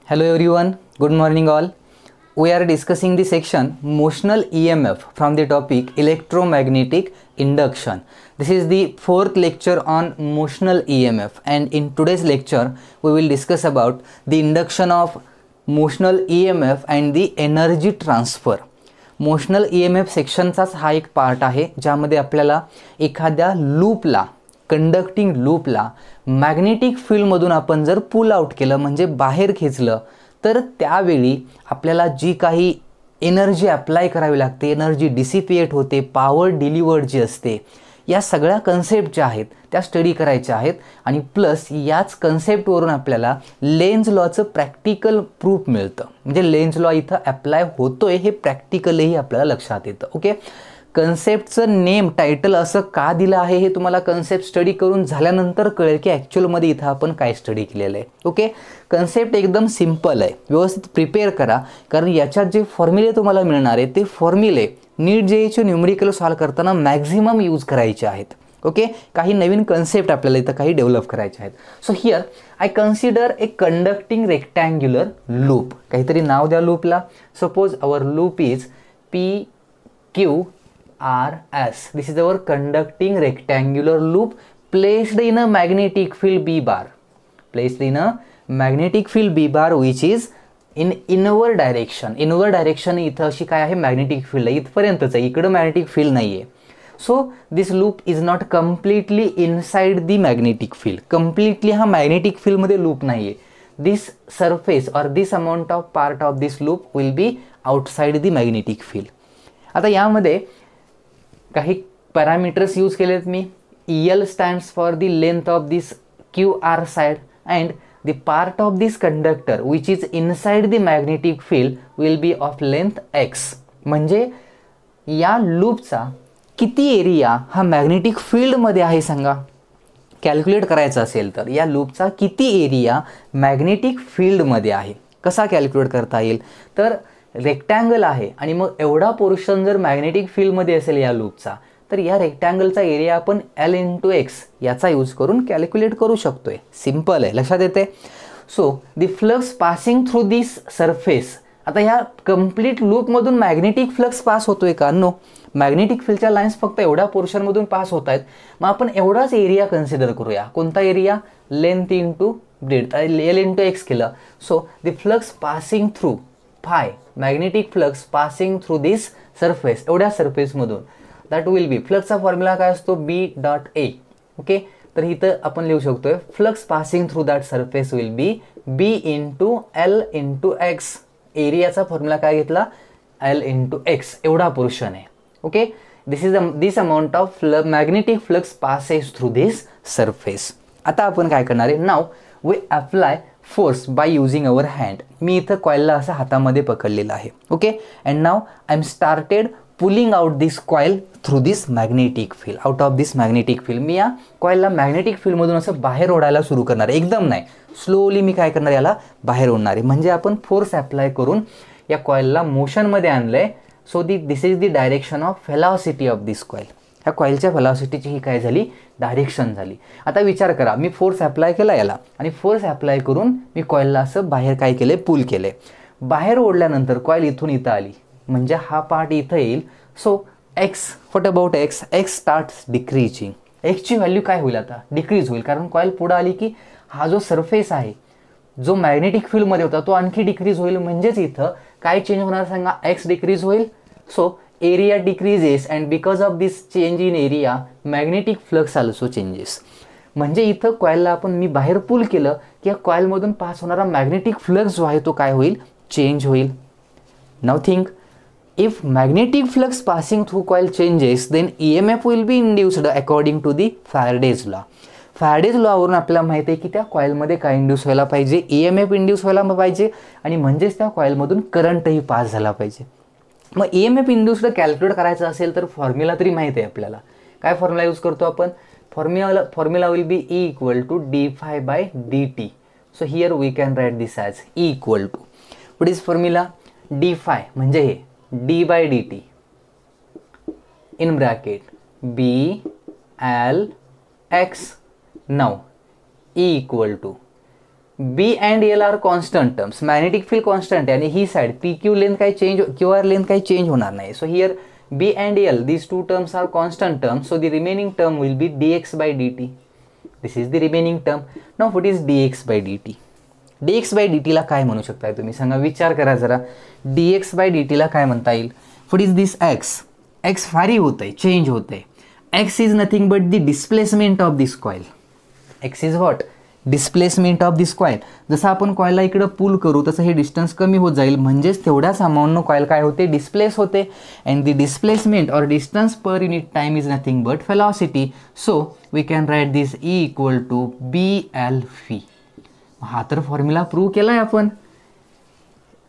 Hello everyone, good morning all. We are discussing the section motional EMF from the topic electromagnetic induction. This is the fourth lecture on motional EMF, and in today's lecture we will discuss about the induction of motional EMF and the energy transfer. Motional EMF सेक्शनचाच हा एक part आहे ज्यामध्ये आपल्याला एखाद्या लूपला conducting लूपला magnetic फील्डमधून आपण जर pull out केलं म्हणजे बाहेर खेचलं तर त्यावेळी आपल्याला जी काही एनर्जी अप्लाय करावी लागते, एनर्जी डिसिपेट होते, पॉवर डिलिव्हर्ड जी असते, या सगळ्या कन्सेप्ट ज्या आहेत त्या स्टडी करायच्या आहेत. आणि प्लस याच कन्सेप्टवरून आपल्याला लेन्झ लॉचं प्रॅक्टिकल प्रूफ मिळतं. म्हणजे लेन्झ लॉ इथं अप्लाय होतोय हे प्रॅक्टिकलही आपल्याला लक्षात येतं. ओके, कन्सेप्टचं नेम टायटल असं का दिलं आहे हे तुम्हाला कन्सेप्ट स्टडी करून झाल्यानंतर कळेल की ॲक्च्युअलमध्ये इथं आपण काय स्टडी केलेलं आहे. ओके, कन्सेप्ट एकदम सिम्पल आहे, व्यवस्थित प्रिपेअर करा, कारण याच्यात जे फॉर्म्युले तुम्हाला मिळणार आहे ते फॉर्म्युले नीट जेईचे न्यूमेरिकल सॉल्व करताना मॅक्झिमम यूज करायचे आहेत. ओके, काही नवीन कन्सेप्ट आपल्याला इथं काही डेव्हलप करायचे आहेत. So here I consider a conducting rectangular loop. काहीतरी नाव द्या लूपला. Suppose our loop is PQRS. This is our conducting rectangular loop placed in a magnetic field B bar. Placed in a magnetic field B bar which is in inward direction. Inward direction इथं अशी काय आहे, magnetic field आहे, इथपर्यंतच आहे, इकडं magnetic field नाही आहे. So this loop is not completely inside the magnetic field. Completely हा मॅग्नेटिक फील्डमध्ये लूप नाही आहे. This surface or this amount of part of this loop will be outside the magnetic field. आता यामध्ये काही parameters use केलेत मी. EL stands for the length of this QR side and the part of this conductor which is inside the magnetic field will be of length X. म्हणजे या लूपचा किती area हा मॅग्नेटिक फील्डमध्ये आहे सांगा. कॅल्क्युलेट करायचं असेल तर या लूपचा किती एरिया मॅग्नेटिक फील्डमध्ये आहे, कसा कॅल्क्युलेट करता येईल. तर रेक्टँगल आहे आणि मग एवढा पोर्शन जर मॅग्नेटिक फील्डमध्ये असेल या लूपचा, तर या रेक्टँगलचा एरिया आपण L × X याचा यूज करून कॅल्क्युलेट करू शकतोय. सिम्पल आहे, लक्षात येते. So the flux passing through this surface. आता ह्या कम्प्लीट लूपमधून मॅग्नेटिक फ्लक्स पास होतोय का? नो, मॅग्नेटिक फील्डच्या लाईन्स फक्त एवढ्या पोर्शनमधून पास होत आहेत. मग आपण एवढाच एरिया कन्सिडर करूया. कोणता area? Length into breadth, L × X केलं. So the flux passing through five, magnetic flux passing through this surface, एवढ्या सरफेसमधून, दॅट विल बी, फ्लक्सचा फॉर्म्युला काय असतो? B.A. ओके, तर इथं आपण लिहू शकतोय flux passing through that surface will be B × L × X. एरियाचा फॉर्म्युला काय घेतला? L × X, एवढा पोर्शन आहे. Okay, this amount of magnetic flux passes through this surface. आता आपण काय करणार आहे? Now we apply force by using our hand. मी इथं कॉइलला असं हातामध्ये पकडलेलं आहे. Okay, and now I am started pulling out this coil through this magnetic field. Out of this magnetic field मी या कॉइलला मॅग्नेटिक फील्डमधून असं बाहेर ओढायला सुरू करणार आहे. एकदम नाही, स्लोली मी काय करणार, याला बाहेर ओढणार आहे. म्हणजे आपण फोर्स अप्लाय करून या कॉइलला मोशनमध्ये आणलंय. So this is the direction of velocity of this coil. ह्या कॉइलच्या व्हेलॉसिटीची ही काय झाली? डायरेक्शन झाली. आता विचार करा, मी फोर्स अप्लाय केला याला आणि फोर्स अप्लाय करून मी कॉइलला असं बाहेर काय केले? पुल केले. बाहेर ओढल्यानंतर कॉइल इथून इथं आली, म्हणजे हा पार्ट इथं येईल. So X, what about X? X starts decreasing. Xची व्हॅल्यू काय होईल? आता डिक्रीज होईल, कारण कॉइल पुढे आली की हा जो सरफेस आहे जो मॅग्नेटिक फील्डमध्ये होता तो आणखी डिक्रीज होईल. म्हणजेच इथं काय चेंज होणार सांगा? X डिक्रीज होईल. So area decreases and because of this change in area magnetic flux also changes. म्हणजे इथं कॉइलला आपण मी बाहेर पुल केलं की या कॉइलमधून पास होणारा मॅग्नेटिक फ्लक्स जो आहे तो काय होईल? चेंज होईल. Now think, if magnetic flux passing through coil changes then EMF will be induced according to the Faraday's law. Faraday's लॉवरून आपल्याला माहिती आहे की त्या कॉइलमध्ये काय इंड्यूस व्हायला पाहिजे? EMF इंड्यूस व्हायला पाहिजे आणि म्हणजेच त्या कॉइलमधून करंटही पास झाला पाहिजे. मग EMF इंड्यूस्ड कॅल्क्युलेट करायचं असेल तर फॉर्म्युला तरी माहिती आहे आपल्याला. काय फॉर्म्युला यूज करतो आपण? Formula will be E = dφ/dt. So here we can write this as E = what is formula? dφ म्हणजे हे d/dt in bracket BL x. Now E = B and L are constant terms, magnetic field constant आहे आणि ही side PQ length काही change, QR length काही change होणार नाही. So here B and L, these two terms are constant terms, so the remaining term will be dx by dt. This is the remaining term. Now what is dx by dt? dx by dt ला काय म्हणू शकताय तुम्ही सांगा, विचार करा जरा. dx by dt ला काय म्हणता येईल? what is this x? x vary होतंय, चेंज होतंय. x is nothing but the displacement of this coil. x is what? Displacement of this coil. जसं आपण कॉईलला इकडं पुल करू तसं हे डिस्टन्स कमी होत जाईल, म्हणजेच तेवढ्याच अमाऊंटनं कॉईल काय होते, डिस्प्लेस होते. And the displacement or distance per unit time is nothing but velocity. So we can write this E equal to BL-V. हा तर फॉर्म्युला प्रूव्ह केलाय आपण.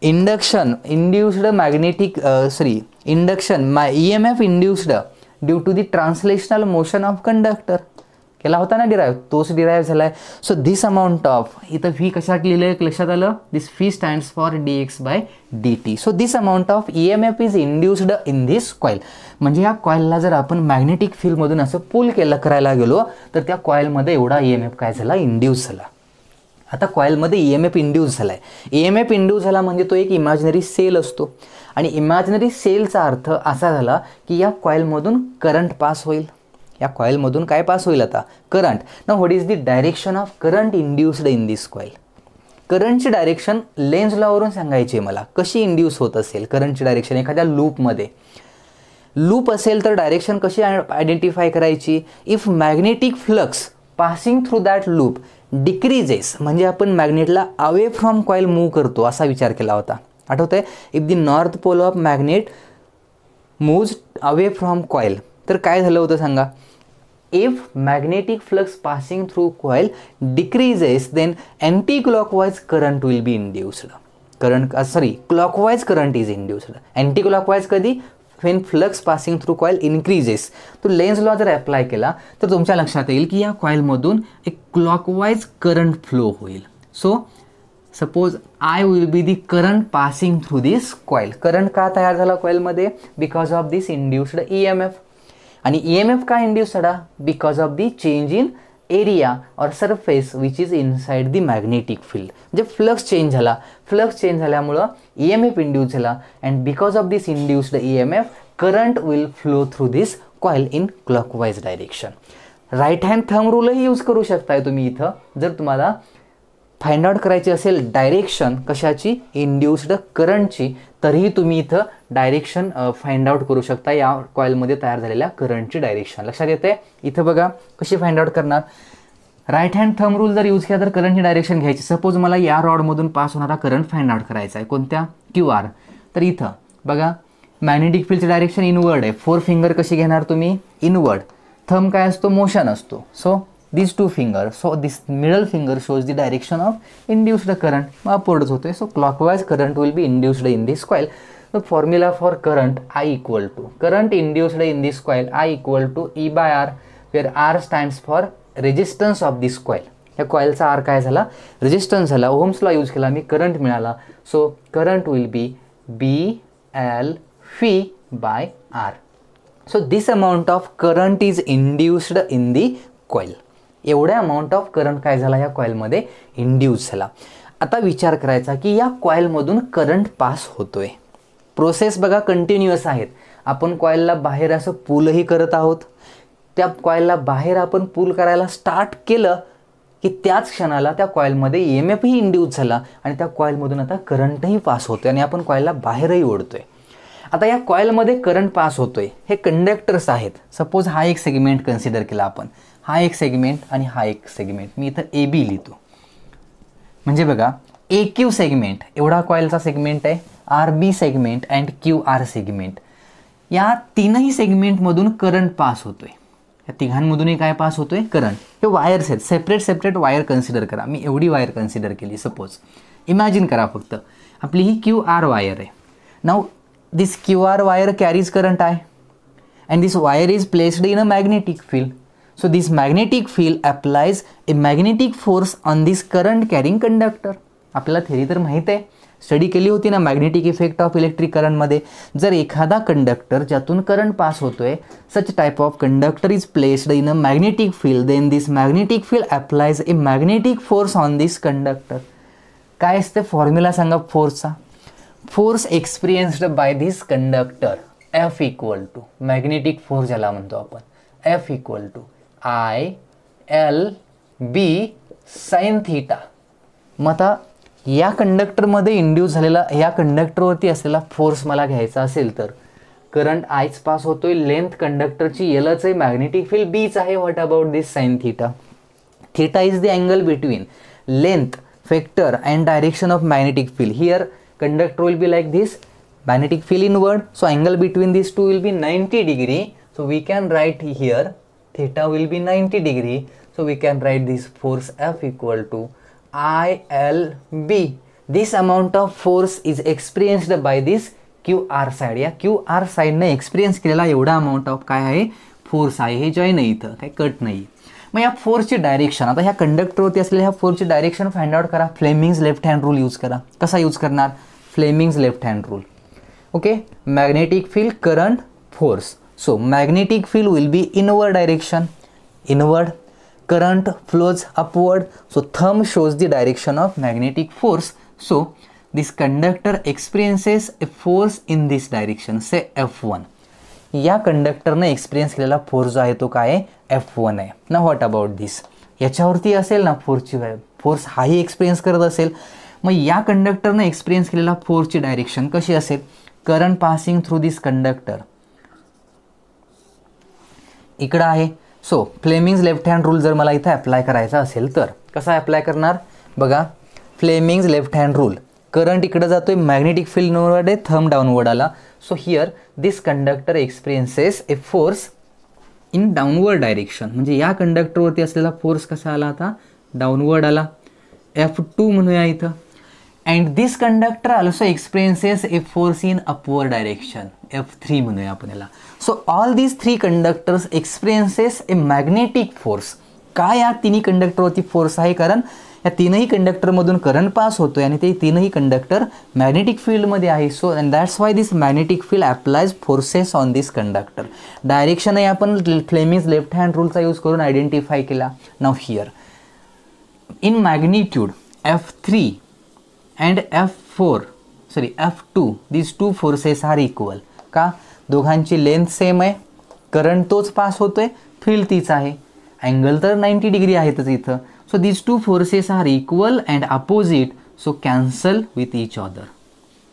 Induction induced magnetic induction EMF induced due to the translational motion of conductor केला होता ना derive, तोच derive झाला आहे. सो दिस अमाऊंट ऑफ, इथं व्ही कशात लिहिलं आहे लक्षात आलं, this V stands for dx by dt. So this amount of EMF is induced in this coil. म्हणजे या कॉईलला जर आपण मॅग्नेटिक फील्डमधून असं पुल करायला गेलो तर त्या कॉईलमध्ये एवढा EMF काय झाला, इंड्यूस झाला. आता कॉईलमध्ये EMF इंड्यूस झाला आहे. EMF इंड्यूस झाला म्हणजे तो एक इमॅजिनरी सेल असतो आणि इमॅजिनरी सेलचा अर्थ असा झाला की या कॉईलमधून करंट पास होईल. या कॉईलमधून काय पास होईल आता, current. Now what is the direction of current induced in this coil? करंटची डायरेक्शन लेन्झ लॉवरून सांगायची आहे मला, कशी इंड्यूस होत असेल करंटची डायरेक्शन एखाद्या लूपमध्ये. लूप असेल तर डायरेक्शन कशी आयडेंटिफाय करायची? If magnetic flux passing through that loop decreases, म्हणजे आपण मॅग्नेटला अवे फ्रॉम कॉईल मूव्ह करतो असा विचार केला होता, आठवतंय? If the north pole of magnet moves away from coil, तर काय झालं होतं सांगा? If magnetic flux passing through coil decreases then anti clockwise current will be induced. Clockwise current is induced. Anti clockwise कधी? When flux passing through coil increases. तो Lenz law जर apply केला तर तुमच्या लक्षात येईल की या कॉईलमधून एक क्लॉकवाइज करंट फ्लो होईल. So suppose I will be the current passing through this coil. Current का तयार झाला कॉईलमध्ये? Because of this induced EMF. आणि EMF का इंड्यूस झाला? Because of the change in area or surface which is inside the magnetic field. म्हणजे flux change झाला. Flux change झाल्यामुळं EMF इंड्यूस झाला and because of this induced EMF current will flow through this coil in clockwise direction. Right hand thumb रूलही use करू शकताय तुम्ही इथं, जर तुम्हाला फाइंड आउट करायची असेल डायरेक्शन कशाची, इंड्युस्ड करंटची, तरीही तुम्ही इथं डायरेक्शन फाइंड आउट करू शकता, या कॉईलमध्ये तयार झालेल्या करंटची डायरेक्शन. लक्षात येते? इथं बघा कशी फाइंड आउट करणार. राईट हँड थंब रूल जर यूज केला तर करंटची डायरेक्शन घ्यायची. सपोज मला या रॉडमधून पास होणारा करंट फाइंड आउट करायचा आहे, कोणत्या, QR. तर इथं बघा मॅग्नेटिक फील्डचं डायरेक्शन इनवर्ड आहे. 4 फिंगर कशी घेणार तुम्ही, इनवर्ड. थंब काय असतो, मोशन असतो. So these two fingers, so this middle finger shows the direction of induced current, upwards होते. So clockwise current will be induced in this coil. The formula for current I equal to current induced in this coil I equal to E by R, where R stands for resistance of this coil. या कॉइलचा R काय झाला, resistance झाला. Ohms law use केला मी, current मिळाला. So current will B BL-V by R. So this amount of current is induced in the coil. एवढ्या amount of current काय झाला या कॉईलमध्ये इंड्यूस झाला. आता विचार करायचा की या कॉईलमधून करंट पास होतोय. प्रोसेस बघा कंटिन्युअस आहेत. आपण कॉईलला बाहेर असं पुलही करत आहोत. त्या कॉईलला बाहेर आपण पुल करायला स्टार्ट केलं की त्याच क्षणाला त्या कॉईलमध्ये EMF ही इंड्यूस झाला आणि त्या कॉईलमधून आता करंटही पास होतोय आणि आपण कॉईलला बाहेरही ओढतोय. आता या कॉईलमध्ये करंट पास होतोय, हे कंडक्टर्स आहेत. सपोज हा एक सेगमेंट कन्सिडर केला आपण, हा एक सेगमेंट आणि हा एक सेगमेंट. मी इथं AB लिहितो. म्हणजे बघा AQ सेगमेंट एवढा कॉईलचा सेगमेंट आहे, RB segment and QR segment. या तीनही सेगमेंटमधून करंट पास होतोय. या तिघांमधूनही काय पास होतोय, करंट. हे वायर्स आहेत, सेपरेट वायर कन्सिडर करा. मी एवढी वायर कन्सिडर केली. सपोज इमॅजिन करा फक्त आपली ही QR वायर आहे. नाउ दिस QR वायर कॅरीज करंट आहे and this wire is placed in a magnetic field. So this magnetic field applies a magnetic force on this current carrying conductor. आपल्याला theory तर माहित आहे. Study केली होती ना magnetic effect of electric करंटमध्ये. जर एखादा कंडक्टर ज्यातून करंट पास होतोय, such type of conductor is placed in a magnetic field, then this magnetic field applies a magnetic force on this conductor. काय असते फॉर्म्युला सांगा फोर्सचा? Force experienced by this conductor F equal to magnetic force ज्याला म्हणतो आपण, F equal to I L B sine theta. मग आता या कंडक्टरमध्ये इंड्यूस झालेला, या कंडक्टरवरती असलेला फोर्स मला घ्यायचा असेल तर करंट आयच पास होतोय, लेंथ कंडक्टरची एलच आहे, मॅग्नेटिक फील्ड बीच आहे. What about this sine theta? Theta is the angle between length factor and direction of magnetic field. Here conductor will be like this, magnetic field inward, so angle between these two will be 90 degree, so we can write here theta will be 90 degree, so we can write this force F equal to ILB. This amount of force is experienced by this QR side. या QR side ने experience केलेला एवढा amount of काय आहे, force आहे. हे join नाही, इथं काय कट नाही. मग या फोर्सची डायरेक्शन, आता ह्या कंडक्टरवरती असलेल्या ह्या फोर्सची डायरेक्शन फाइंड आउट करा. Fleming's left hand rule use करा. कसा यूज करणार? Fleming's left hand rule. Okay, magnetic field, current, force. So magnetic field will be inward direction, inward. Current flows upward. So thumb shows the direction of magnetic force. So this conductor experiences a force in this direction, say F1. या कंडक्टरने experience केलेला force जो आहे तो काय आहे, F1 आहे. ना what about दिस? याच्यावरती असेल ना फोर्सची फोर्स, हाही एक्सपिरियन्स करत असेल. मग या कंडक्टरने एक्सपिरियन्स केलेला फोर्सची डायरेक्शन कशी असेल? करंट पासिंग थ्रू दिस कंडक्टर इकडं आहे. So Fleming's left hand rule जर मला इथं अप्लाय करायचा असेल तर कसा अप्लाय करणार बघा. Fleming's left hand rule, current इकडं जातोय, मॅग्नेटिक फील्ड नोवर्ड आहे, थंब डाऊनवर्ड आला. So here this conductor experiences a force in downward direction. म्हणजे या कंडक्टरवरती असलेला फोर्स कसा आला, आता डाऊनवर्ड आला. F2 म्हणूया इथं. and this conductor also experiences a force in upward direction, F3 म्हणूया आपण याला. so all these three conductors experiences a magnetic force. काय या तिन्ही कंडक्टरवरती फोर्स आहे, कारण या तीनही कंडक्टरमधून करंट पास होतोय आणि ते तीनही कंडक्टर मॅग्नेटिक फील्डमध्ये आहे. So and that's why this magnetic field applies forces on this conductor. Direction आहे आपण फ्लेमिंग्स लेफ्ट हँड रूलचा यूज करून आयडेंटिफाय केला. Now here in magnitude F3 and F2 these two forces are equal. का? दोघांची length same आहे, current तोच pass होतोय, field तीच आहे, अँगल तर 90 डिग्री आहेतच इथं. So these two forces are equal and opposite, so cancel with each other.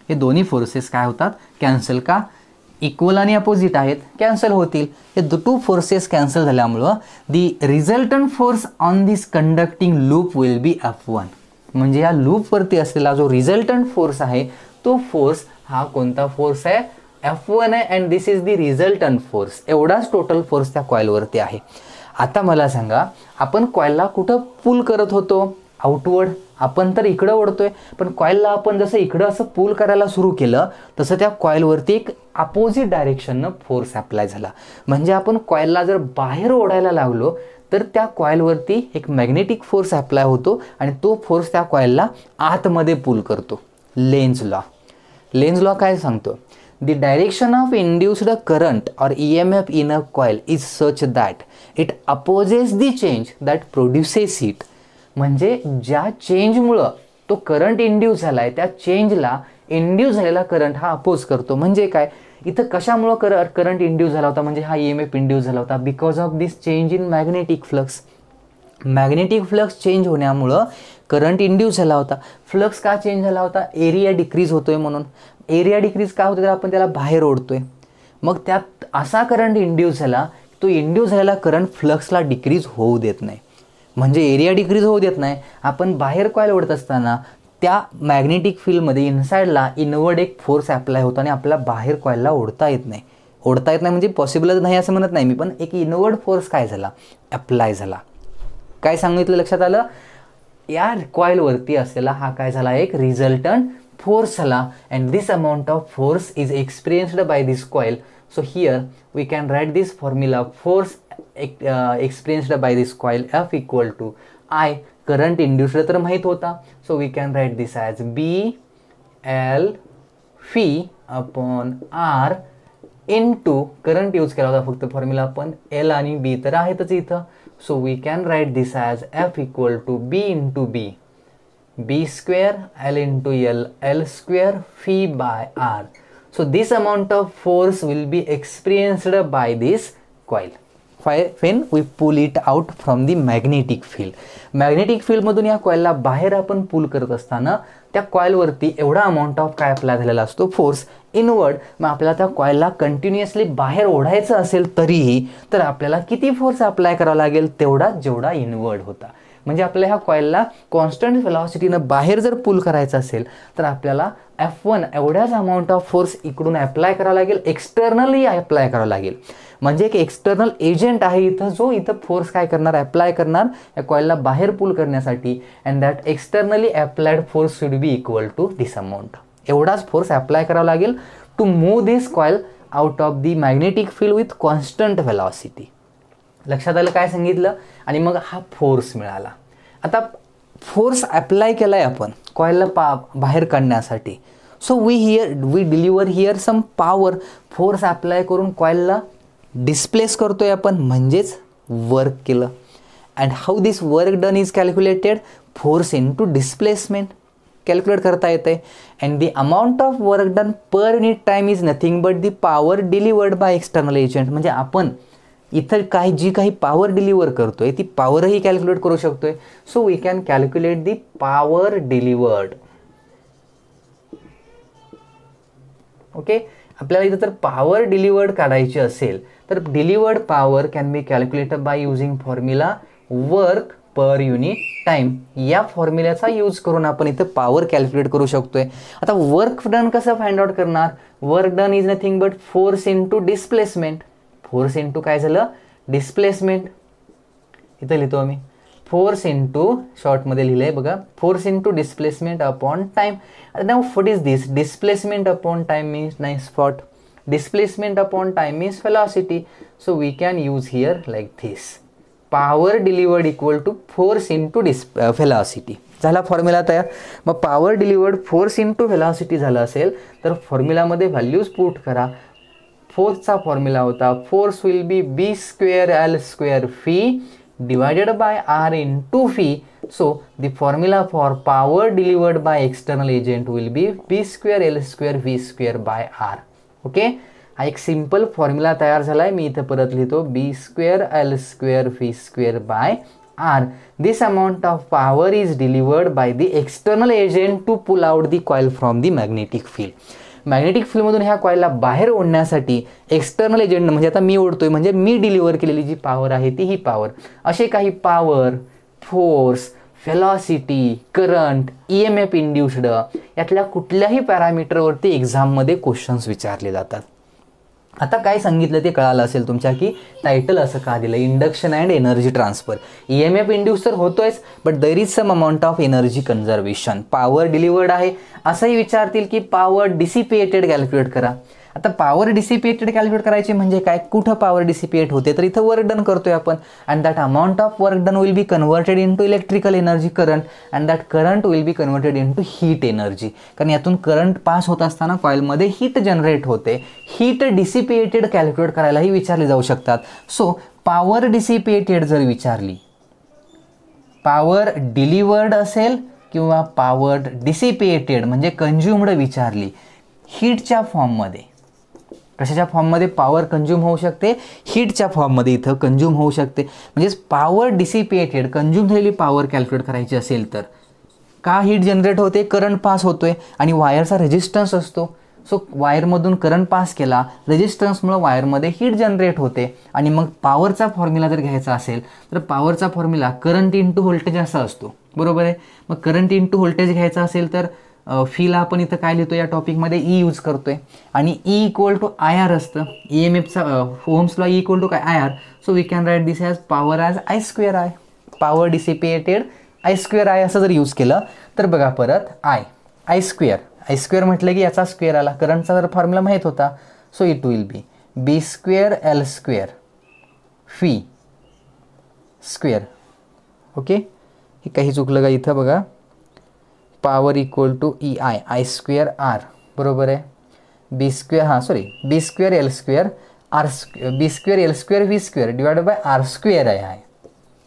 हे दोन्ही फोर्सेस काय होतात, कॅन्सल. का? इक्वल आणि अपोजिट आहेत, कॅन्सल होतील. हे टू फोर्सेस कॅन्सल झाल्यामुळं the resultant force on this conducting loop will be F1. म्हणजे या लूपवरती असलेला जो रिझल्टंट फोर्स आहे तो फोर्स हा कोणता फोर्स आहे, F1 आहे. And this is the resultant force. एवढाच टोटल फोर्स त्या कॉइलवरती आहे. आता मला सांगा, आपण कॉइलला कुठं पुल करत होतो, आउटवर्ड. आपण तर इकडं ओढतोय, पण कॉइलला आपण जसं इकडं असं पुल करायला सुरू केलं तसं त्या कॉइलवरती एक अपोजिट डायरेक्शननं फोर्स अप्लाय झाला. म्हणजे आपण कॉइलला जर बाहेर ओढायला लागलो तर त्या कॉइलवरती एक मॅग्नेटिक फोर्स अप्लाय होतो आणि तो फोर्स त्या कॉइलला आतमध्ये पुल करतो. लेन्झ लॉ काय सांगतो, the direction of induced current और EMF in a coil is such that it opposes the change that produces it. म्हणजे ज्या चेंजमुळं तो करंट इंड्यूस झाला आहे त्या चेंजला इंड्यूस झालेला करंट हा अपोज करतो. म्हणजे काय, इथं कशामुळं करंट इंड्यूस झाला होता, म्हणजे हा EMF इंड्यूस झाला होता because of this change in magnetic flux. Magnetic flux change होण्यामुळं करंट इंड्यूस झाला होता. फ्लक्स का चेंज झाला होता, एरिया डिक्रीज होतोय म्हणून. एरिया डिक्रीज का होतोय तर आपण त्याला बाहेर ओढतोय. मग त्यात असा करंट इंड्यूस झाला, तो इंड्यूस झालेला करंट फ्लक्सला डिक्रीज होऊ देत नाही. म्हणजे एरिया डिक्रीज होऊ देत नाही. आपण बाहेर कॉइल ओढत असताना त्या मॅग्नेटिक फील्डमध्ये इनसाइडला इनवर्ड एक फोर्स अप्लाय होतो आणि आपल्याला बाहेर कॉइलला ओढता येत नाही. म्हणजे पॉसिबलच नाही असं म्हणत नाही मी, पण एक इनवर्ड फोर्स काय झाला, अप्लाय झाला. काय सांगितलं लक्षात आलं, या कॉइलवरती असलेला हा काय झाला, एक रिझल्टंट फोर्स झाला. And this amount of force is experienced by this coil. So here we can write this formula, force experienced by this coil F equal to I, current induced तर माहित होता. So we can write this as B L phi upon R into current use केला होता फक्त formula आपण, L आणि बी तर आहेतच इथं. So we can write this as F equal to B into B, B square L into L, L square phi by R. So this amount of force will be experienced by this coil when we pull it out from the magnetic field. Magnetic field मधून या कॉइलला बाहेर आपण पुल करत असताना त्या coil वरती एवढा अमाऊंट ऑफ काय अप्लाय झालेला असतो, फोर्स इनवर्ड. मग आपल्याला त्या कॉइलला कंटिन्युअसली बाहेर ओढायचं असेल तरीही तर आपल्याला किती फोर्स अप्लाय करावा लागेल, तेवढा जेवढा इनवर्ड होता. म्हणजे आपल्या ह्या कॉइलला कॉन्स्टंट व्हेलॉसिटीनं बाहेर जर पुल करायचं असेल तर आपल्याला F1 एवढ्याच अमाऊंट ऑफ फोर्स इकडून अप्लाय करावा लागेल, एक्सटर्नली अप्लाय करावा लागेल. म्हणजे एक एक्सटर्नल एजंट आहे इथं, जो इथं फोर्स काय करणार, अप्लाय करणार या कॉइलला बाहेर पुल करण्यासाठी. And that externally applied force should be equal to this amount. एवढाच फोर्स अप्लाय करावा लागेल to move this coil out of the magnetic field with constant velocity. लक्षात आलं काय सांगितलं. आणि मग हा फोर्स मिळाला. आता फोर्स अप्लाय केलाय आपण कॉइलला बाहेर काढण्यासाठी. So we deliver here some power. Force apply करून कॉइलला डिस्प्लेस करतोय आपण, म्हणजेच वर्क केलं. And how this work done is calculated, force into displacement calculate करता येते. And the amount of work done per unit time is nothing but the power delivered by external agent. म्हणजे आपण इथं जी काही पॉवर डिलिव्हर करतोय ती पॉवरही calculate करू शकतोय. So we can calculate the power delivered. Okay, आपल्याला इथं जर पॉवर डिलिव्हर्ड काढायची असेल तर delivered power can be calculated by using formula work per unit time. या फॉर्म्युल्याचा यूज करून आपण इथं पॉवर कॅल्क्युलेट करू शकतोय. आता वर्क डन कसं फाइंड आउट करणार, work done is nothing but force into displacement. Force into काय झालं, डिस्प्लेसमेंट. इथं लिहितो आम्ही फोर्स इंटू, शॉर्टमध्ये लिहिलंय बघा, force into displacement upon time. Now what is this, displacement upon time means nice spot, displacement upon time means velocity. So we can use here like this, power delivered equal to force into velocity. झाला formula तयार. मग power delivered force into velocity झालं असेल तर फॉर्म्युलामध्ये values put करा. फोर्सचा formula होता force will be B square L square phi divided by R into fee. So the formula for power delivered by external agent will be B square L square V square by R. Okay, हा एक simple formula तयार झाला आहे. मी इथं परत लिहितो B square L square V square by R. This amount of power is delivered by the external agent to pull out the coil from the magnetic field. Magnetic फील्डमधून ह्या कॉइलला बाहेर ओढण्यासाठी एक्सटर्नल एजंट, म्हणजे आता मी ओढतोय म्हणजे मी डिलिव्हर केलेली जी power आहे ती ही पॉवर, असे काही power, force, velocity, current, EMF induced यातल्या कुठल्याही पॅरामीटरवरती एक्झाममध्ये क्वेश्चन्स विचारले जातात. आता काय सांगितलं ते कळालं असेल तुमच्या की टायटल असं का दिलं, induction and energy transfer. EMF induce तर होतोयच but there is some amount of energy conservation. Power delivered आहे असंही विचारतील की पॉवर डिसिपेटेड कॅल्क्युलेट करा. आता पॉवर डिसिपेटेड कॅल्क्युलेट करायची म्हणजे काय, कुठं पॉवर डिसिपेट होते तर इथं वर्क डन करतोय आपण. And that amount of work done will be converted into electrical energy current. And that current will be converted into heat energy. कारण यातून करंट पास होत असताना कॉइलमध्ये हीट जनरेट होते. हीट डिसिपेटेड कॅल्क्युलेट करायलाही विचारले जाऊ शकतात. सो पॉवर डिसिपेटेड जर विचारली, पॉवर डिलिव्हर्ड असेल किंवा पॉवर डिसिपेटेड म्हणजे कंझ्युम्ड विचारली हीटच्या फॉर्ममध्ये, कशाच्या फॉर्ममध्ये पॉवर कंझ्युम होऊ शकते, हीटच्या फॉर्ममध्ये इथं कंझ्युम होऊ शकते. म्हणजेच पॉवर डिसिपेटेड कंझ्युम झालेली पॉवर कॅल्क्युलेट करायची असेल तर का हीट जनरेट होते, करंट पास होतोय आणि वायरचा रेजिस्टन्स असतो. सो वायरमधून करंट पास केला, रेजिस्टन्समुळे वायरमध्ये हीट जनरेट होते. आणि मग पॉवरचा फॉर्म्युला जर घ्यायचा असेल तर पॉवरचा फॉर्म्युला करंट इंटू व्होल्टेज असा असतो, बरोबर आहे. मग करंट इंटू व्होल्टेज घ्यायचा असेल तर फीला आपण इथं काय लिहितो या टॉपिकमध्ये ई यूज करतोय आणि E equal to I R असतं. EMFचा Ohm's law E equal to काय I R. So we can write this as power as I square I. Power dissipated I square I असं जर यूज केलं तर बघा परत आय स्क्वेअर म्हटलं की याचा स्क्वेअर आला. करंटचा जर फॉर्म्युला माहीत होता. So it will be B square L square phi square. Okay, हे काही चुकलं का इथं बघा, power equal to E I I square R बरोबर आहे. B square L square R square B square L square V square divided by R square आहे.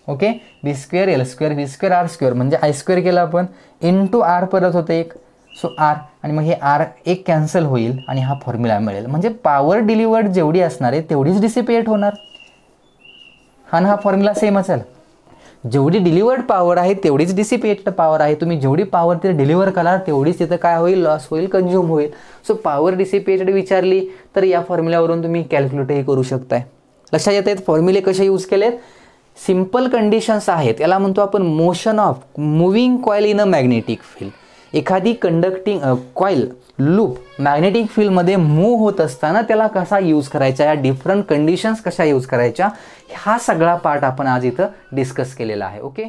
Okay, B square L square V square R square म्हणजे I square केला आपण into R परत होतं एक. So R आणि मग हे आर एक कॅन्सल होईल आणि हा फॉर्म्युला मिळेल. म्हणजे पॉवर डिलिव्हर्ड जेवढी असणार आहे तेवढीच डिसिपेट होणार. हा फॉर्म्युला सेम असेल. जेवढी डिलिव्हर्ड पॉवर आहे तेवढीच डिसिपेट पॉवर आहे. तुम्ही जेवढी पॉवर तिथे डिलिव्हर कराल तेवढीच तिथं काय होईल, लॉस होईल, कंझ्युम होईल. सो पॉवर डिसिपेटेड विचारली तर या फॉर्म्युल्यावरून तुम्ही कॅल्क्युलेटही करू शकताय. लक्षात येत आहेत फॉर्म्युले कसे यूज केलेत. सिम्पल कंडिशन्स आहेत, याला म्हणतो आपण motion of moving coil in a magnetic field. एखादी कंडक्टिंग कॉईल लूप मॅग्नेटिक फील्डमध्ये मूव्ह होत असताना त्याला कसा यूज करायचा, या डिफरंट कंडिशन्स कशा यूज करायच्या, हा सगळा पार्ट आपण आज इथं डिस्कस केलेला आहे. ओके.